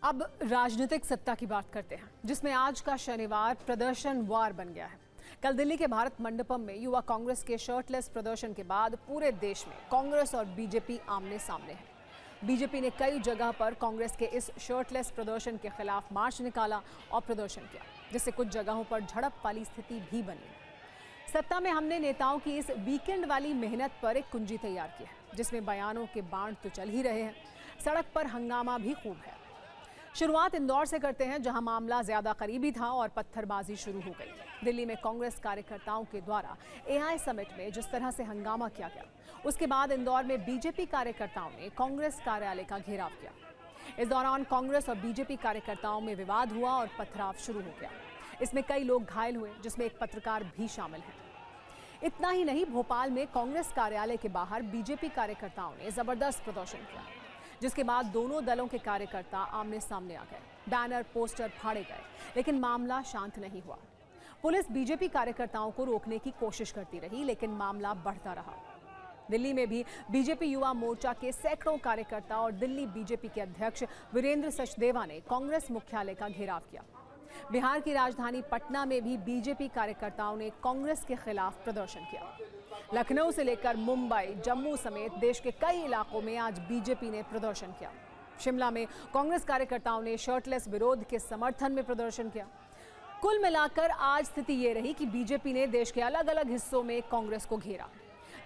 अब राजनीतिक सत्ता की बात करते हैं, जिसमें आज का शनिवार प्रदर्शन वार बन गया है। कल दिल्ली के भारत मंडपम में युवा कांग्रेस के शर्टलेस प्रदर्शन के बाद पूरे देश में कांग्रेस और बीजेपी आमने सामने है। बीजेपी ने कई जगह पर कांग्रेस के इस शर्टलेस प्रदर्शन के खिलाफ मार्च निकाला और प्रदर्शन किया, जिससे कुछ जगहों पर झड़प वाली स्थिति भी बनी। सत्ता में हमने नेताओं की इस वीकेंड वाली मेहनत पर एक कुंजी तैयार की है, जिसमें बयानों के बाण तो चल ही रहे हैं, सड़क पर हंगामा भी खूब है। शुरुआत इंदौर से करते हैं, जहां मामला ज्यादा करीबी था और पत्थरबाजी शुरू हो गई। दिल्ली में कांग्रेस कार्यकर्ताओं के द्वारा एआई समिट में जिस तरह से हंगामा किया गया, उसके बाद इंदौर में बीजेपी कार्यकर्ताओं ने कांग्रेस कार्यालय का घेराव किया। इस दौरान कांग्रेस और बीजेपी कार्यकर्ताओं में विवाद हुआ और पथराव शुरू हो गया। इसमें कई लोग घायल हुए, जिसमें एक पत्रकार भी शामिल है। इतना ही नहीं, भोपाल में कांग्रेस कार्यालय के बाहर बीजेपी कार्यकर्ताओं ने जबरदस्त प्रदर्शन किया, जिसके बाद दोनों दलों के कार्यकर्ता आमने सामने आ गए। बैनर पोस्टर फाड़े गए, लेकिन मामला शांत नहीं हुआ। पुलिस बीजेपी कार्यकर्ताओं को रोकने की कोशिश करती रही, लेकिन मामला बढ़ता रहा। दिल्ली में भी बीजेपी युवा मोर्चा के सैकड़ों कार्यकर्ता और दिल्ली बीजेपी के अध्यक्ष वीरेंद्र सचदेवा ने कांग्रेस मुख्यालय का घेराव किया। बिहार की राजधानी पटना में भी बीजेपी कार्यकर्ताओं ने कांग्रेस के खिलाफ प्रदर्शन किया। लखनऊ से लेकर मुंबई, जम्मू समेत देश के कई इलाकों में आज बीजेपी ने प्रदर्शन किया। शिमला में कांग्रेस कार्यकर्ताओं ने शर्टलेस विरोध के समर्थन में प्रदर्शन किया। कुल मिलाकर आज स्थिति ये रही कि बीजेपी ने देश के अलग अलग हिस्सों में कांग्रेस को घेरा,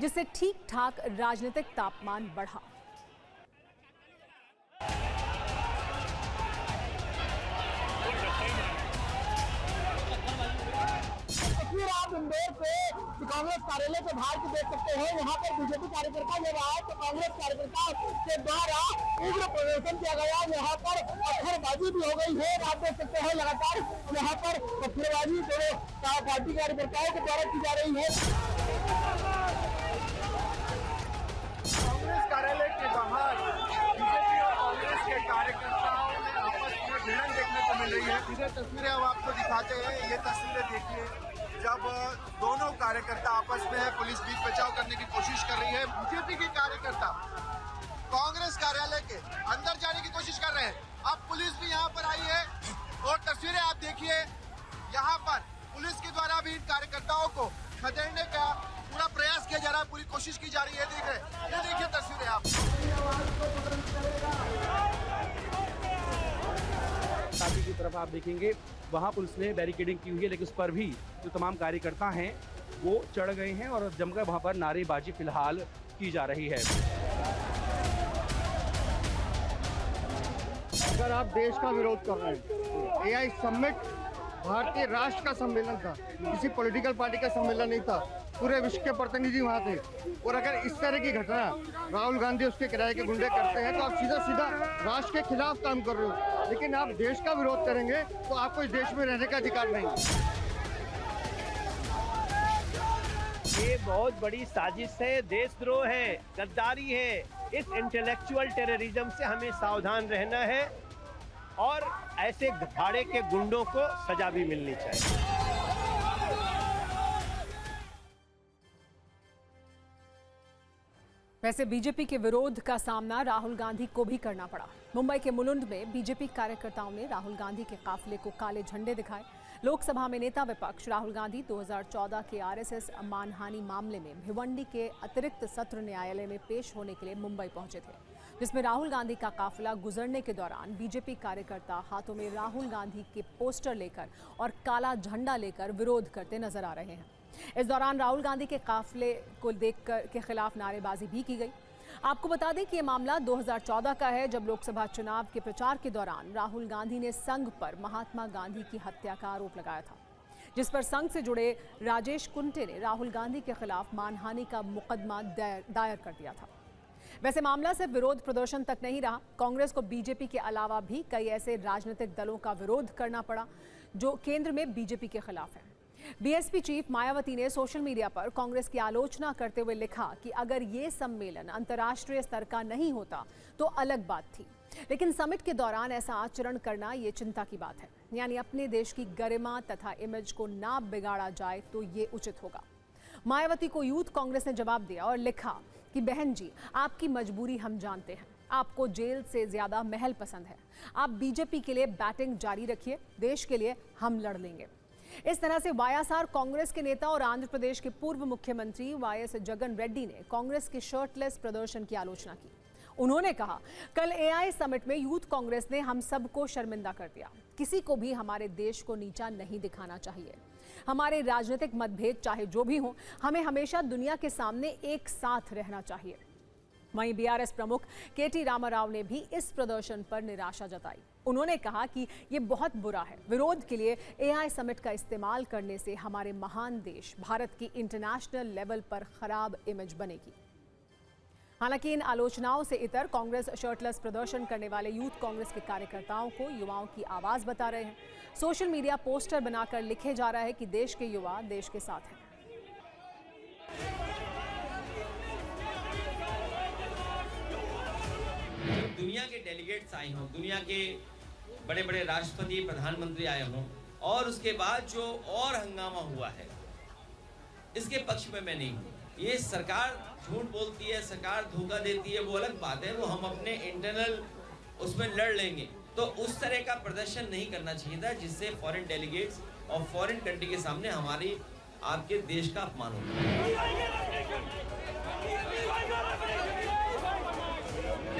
जिससे ठीक ठाक राजनीतिक तापमान बढ़ा। आप इंदौर से कांग्रेस कार्यालय के बाहर की देख सकते हैं। यहाँ पर बीजेपी कार्यकर्ता जब आए तो कांग्रेस कार्यकर्ता के द्वारा उग्र प्रदर्शन किया गया। यहाँ पर पत्थरबाजी भी हो गई है। आप देख सकते हैं लगातार यहाँ पर पत्थरबाजी दोनों पार्टी कार्यकर्ताओं के द्वारा की जा रही है। कांग्रेस कार्यालय के बाहर बीजेपी और कांग्रेस के कार्यकर्ताओं में आपस में भिड़ंत देखने को मिल रही है। इधर तस्वीरें हम आपको दिखाते हैं। ये तस्वीरें देखिए, जब दोनों कार्यकर्ता आपस में है, पुलिस बीच बचाव करने की कोशिश कर रही है। बीजेपी के कार्यकर्ता कांग्रेस कार्यालय के अंदर जाने की कोशिश कर रहे हैं। अब पुलिस भी यहाँ पर आई है और तस्वीरें आप देखिए, यहाँ पर पुलिस के द्वारा भी इन कार्यकर्ताओं को खदेड़ने का पूरा प्रयास किया जा रहा है, पूरी कोशिश की जा रही है। देख रहे, ये देखिए तस्वीरें आप। शादी की तरफ आप देखेंगे, वहाँ पुलिस ने बैरिकेडिंग की हुई है, लेकिन उस पर भी जो तमाम कार्यकर्ता हैं वो चढ़ गए हैं और जमकर वहाँ पर नारेबाजी फिलहाल की जा रही है। अगर आप देश का विरोध कर रहे हैं, एआई समिट भारतीय राष्ट्र का सम्मेलन था, किसी पॉलिटिकल पार्टी का सम्मेलन नहीं था। पूरे विश्व के प्रतिनिधि वहाँ थे। और अगर इस तरह की घटना राहुल गांधी उसके किराए के गुंडे करते हैं तो आप सीधा सीधा राष्ट्र के खिलाफ काम कर रहे हो। लेकिन आप देश का विरोध करेंगे तो आपको इस देश में रहने का अधिकार नहीं। ये बहुत बड़ी साजिश है, देशद्रोह है, गद्दारी है। इस इंटेलेक्चुअल टेररिज्म से हमें सावधान रहना है और ऐसे भाड़े के गुंडों को सजा भी मिलनी चाहिए। वैसे बीजेपी के विरोध का सामना राहुल गांधी को भी करना पड़ा। मुंबई के मुलुंड में बीजेपी कार्यकर्ताओं ने राहुल गांधी के काफिले को काले झंडे दिखाए। लोकसभा में नेता विपक्ष राहुल गांधी 2014 के आरएसएस मानहानि मामले में भिवंडी के अतिरिक्त सत्र न्यायालय में पेश होने के लिए मुंबई पहुंचे थे, जिसमें राहुल गांधी का काफिला गुजरने के दौरान बीजेपी कार्यकर्ता हाथों में राहुल गांधी के पोस्टर लेकर और काला झंडा लेकर विरोध करते नजर आ रहे हैं। इस दौरान राहुल गांधी के काफिले को देखकर के खिलाफ नारेबाजी भी की गई। आपको बता दें कि ये मामला 2014 का है, जब लोकसभा चुनाव के प्रचार के दौरान राहुल गांधी ने संघ पर महात्मा गांधी की हत्या का आरोप लगाया था, जिस पर संघ से जुड़े राजेश कुंटे ने राहुल गांधी के खिलाफ मानहानि का मुकदमा दायर कर दिया था। वैसे मामला सिर्फ विरोध प्रदर्शन तक नहीं रहा। कांग्रेस को बीजेपी के अलावा भी कई ऐसे राजनीतिक दलों का विरोध करना पड़ा जो केंद्र में बीजेपी के खिलाफ है। बीएसपी चीफ मायावती ने सोशल मीडिया पर कांग्रेस की आलोचना करते हुए लिखा कि अगर ये सम्मेलन अंतर्राष्ट्रीय स्तर का नहीं होता तो अलग बात थी, लेकिन समिट के दौरान ऐसा आचरण करना ये चिंता की बात है। यानी अपने देश की गरिमा तथा इमेज को ना बिगाड़ा जाए तो ये उचित होगा। मायावती को यूथ कांग्रेस ने जवाब दिया और लिखा कि बहन जी, आपकी मजबूरी हम जानते हैं, आपको जेल से ज्यादा महल पसंद है। आप बीजेपी के लिए बैटिंग जारी रखिए, देश के लिए हम लड़ लेंगे। इस तरह से वाईएसआर कांग्रेस के नेता और आंध्र प्रदेश के पूर्व मुख्यमंत्री वाईएस जगन रेड्डी ने कांग्रेस के शर्टलेस प्रदर्शन की आलोचना की। उन्होंने कहा, कल एआई समिट में यूथ कांग्रेस ने हम सबको शर्मिंदा कर दिया। किसी को भी हमारे देश को नीचा नहीं दिखाना चाहिए। हमारे राजनीतिक मतभेद चाहे जो भी हों, हमें हमेशा दुनिया के सामने एक साथ रहना चाहिए। वहीं बीआरएस प्रमुख केटी रामाराव ने भी इस प्रदर्शन पर निराशा जताई। उन्होंने कहा कि ये बहुत बुरा है। विरोध के लिए एआई समिट का इस्तेमाल करने से हमारे महान देश भारत की इंटरनेशनल लेवल पर खराब इमेज बनेगी। हालांकि इन आलोचनाओं से इतर कांग्रेस शर्टलेस प्रदर्शन करने वाले यूथ कांग्रेस के कार्यकर्ताओं को युवाओं की आवाज बता रहे हैं। सोशल मीडिया पोस्टर बनाकर लिखे जा रहा है कि देश के युवा देश के साथ हैं। दुनिया के डेलीगेट्स आए हों, दुनिया के बड़े बड़े राष्ट्रपति प्रधानमंत्री आए हों, और उसके बाद जो और हंगामा हुआ है, इसके पक्ष में मैं नहीं हूँ। ये सरकार झूठ बोलती है, सरकार धोखा देती है, वो अलग बात है, वो हम अपने इंटरनल उसमें लड़ लेंगे। तो उस तरह का प्रदर्शन नहीं करना चाहिए था जिससे फॉरेन डेलीगेट्स और फॉरेन कंट्री के सामने हमारी आपके देश का अपमान होगा।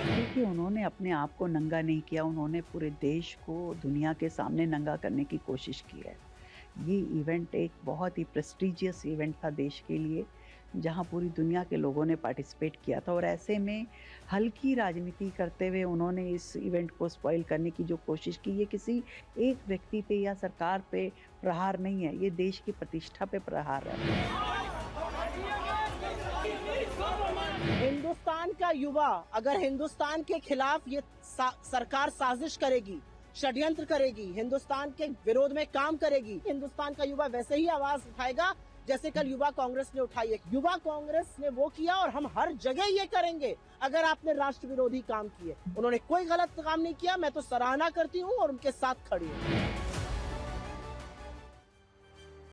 क्योंकि उन्होंने अपने आप को नंगा नहीं किया, उन्होंने पूरे देश को दुनिया के सामने नंगा करने की कोशिश की है। ये इवेंट एक बहुत ही प्रेस्टीजियस इवेंट था देश के लिए, जहां पूरी दुनिया के लोगों ने पार्टिसिपेट किया था, और ऐसे में हल्की राजनीति करते हुए उन्होंने इस इवेंट को स्पॉइल करने की जो कोशिश की, ये किसी एक व्यक्ति पे या सरकार पे प्रहार नहीं है, ये देश की प्रतिष्ठा पे प्रहार है। हिंदुस्तान का युवा अगर हिंदुस्तान के खिलाफ ये सरकार साजिश करेगी, षड्यंत्र करेगी, हिंदुस्तान के विरोध में काम करेगी, हिंदुस्तान का युवा वैसे ही आवाज उठाएगा जैसे कल युवा कांग्रेस ने उठाई है। युवा कांग्रेस ने वो किया और हम हर जगह ये करेंगे अगर आपने राष्ट्र विरोधी काम किए। उन्होंने कोई गलत काम नहीं किया, मैं तो सराहना करती हूँ और उनके साथ खड़ी हूँ।